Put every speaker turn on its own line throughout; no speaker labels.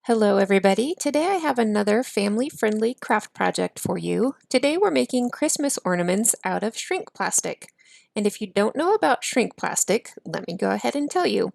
Hello everybody. Today I have another family-friendly craft project for you. Today we're making Christmas ornaments out of shrink plastic. And if you don't know about shrink plastic, let me go ahead and tell you.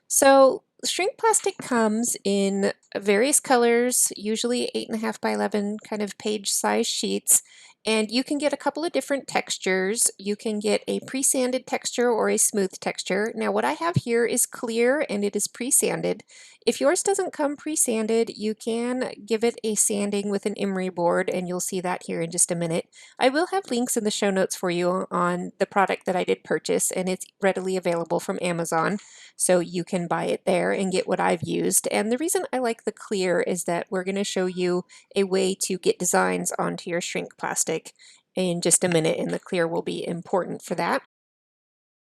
So shrink plastic comes in various colors, usually 8.5 by 11 kind of page size sheets, and you can get a couple of different textures. You can get a pre-sanded texture or a smooth texture. Now what I have here is clear and it is pre-sanded. If yours doesn't come pre-sanded, you can give it a sanding with an emery board, and you'll see that here in just a minute. I will have links in the show notes for you on the product that I did purchase, and it's readily available from Amazon. So you can buy it there and get what I've used. And the reason I like the clear is that we're going to show you a way to get designs onto your shrink plastic in just a minute, and the clear will be important for that.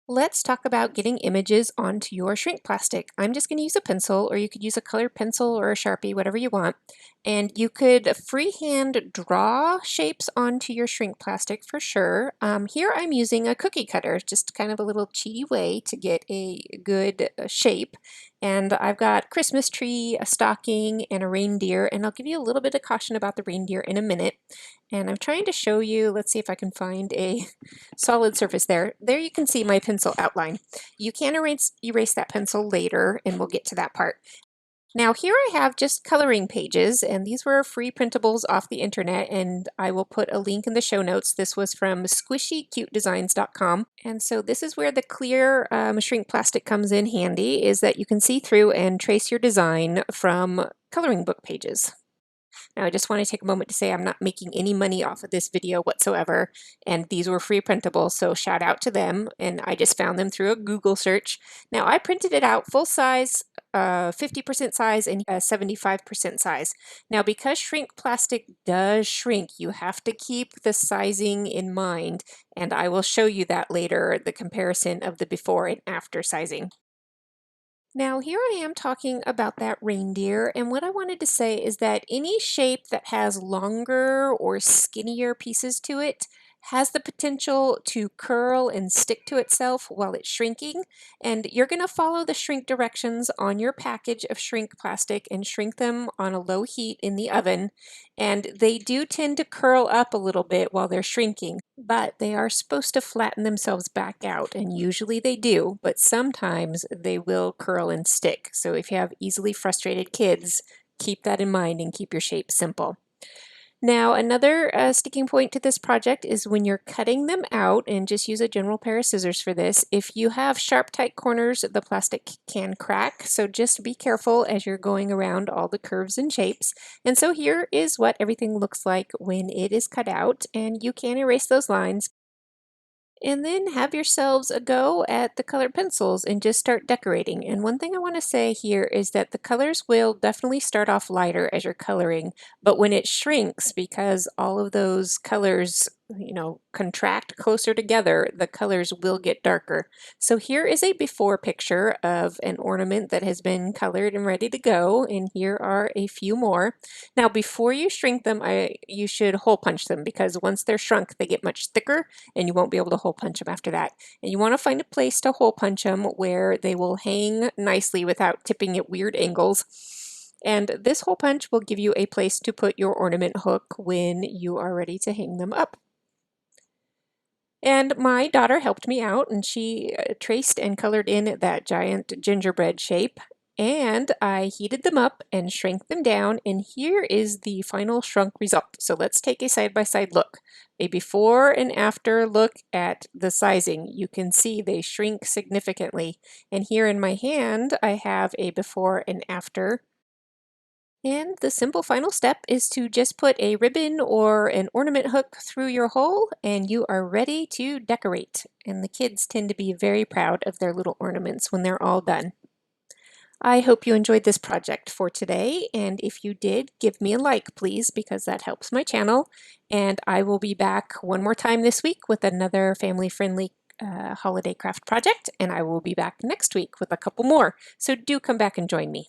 Let's talk about getting images onto your shrink plastic. I'm just going to use a pencil, or you could use a colored pencil or a Sharpie, whatever you want. And you could freehand draw shapes onto your shrink plastic for sure. Here I'm using a cookie cutter, just kind of a little cheaty way to get a good shape. And I've got Christmas tree, a stocking, and a reindeer, and I'll give you a little bit of caution about the reindeer in a minute. And I'm trying to show you, let's see if I can find a solid surface there. There you can see my pencil outline. You can erase that pencil later, and we'll get to that part. Now here I have just coloring pages, and these were free printables off the internet, and I will put a link in the show notes. This was from squishycutedesigns.com. And so this is where the clear shrink plastic comes in handy, is that you can see through and trace your design from coloring book pages. Now, I just want to take a moment to say I'm not making any money off of this video whatsoever, and these were free printables, so shout out to them, and I just found them through a Google search. Now, I printed it out full size, 50% size, and 75% size. Now, because shrink plastic does shrink, you have to keep the sizing in mind, and I will show you that later, the comparison of the before and after sizing. Now here I am talking about that reindeer, and what I wanted to say is that any shape that has longer or skinnier pieces to it has the potential to curl and stick to itself while it's shrinking, and you're going to follow the shrink directions on your package of shrink plastic and shrink them on a low heat in the oven, and they do tend to curl up a little bit while they're shrinking, but they are supposed to flatten themselves back out, and usually they do, but sometimes they will curl and stick. So if you have easily frustrated kids, keep that in mind and keep your shape simple. Now, another sticking point to this project is when you're cutting them out, and just use a general pair of scissors for this. If you have sharp, tight corners, the plastic can crack, so just be careful as you're going around all the curves and shapes. And so here is what everything looks like when it is cut out, and you can erase those lines. And then have yourselves a go at the colored pencils and just start decorating. And one thing I want to say here is that the colors will definitely start off lighter as you're coloring, but when it shrinks, because all of those colors, contract closer together, the colors will get darker. So here is a before picture of an ornament that has been colored and ready to go, and here are a few more. Now before you shrink them, you should hole punch them, because once they're shrunk, they get much thicker and you won't be able to hole punch them after that. And you want to find a place to hole punch them where they will hang nicely without tipping at weird angles. And this hole punch will give you a place to put your ornament hook when you are ready to hang them up. And my daughter helped me out, and she traced and colored in that giant gingerbread shape. And I heated them up and shrank them down, and here is the final shrunk result. So let's take a side-by-side look. A before and after look at the sizing. You can see they shrink significantly. And here in my hand, I have a before and after. And the simple final step is to just put a ribbon or an ornament hook through your hole, and you are ready to decorate. And the kids tend to be very proud of their little ornaments when they're all done. I hope you enjoyed this project for today, and if you did, give me a like, please, because that helps my channel. And I will be back one more time this week with another family-friendly holiday craft project, and I will be back next week with a couple more. So do come back and join me.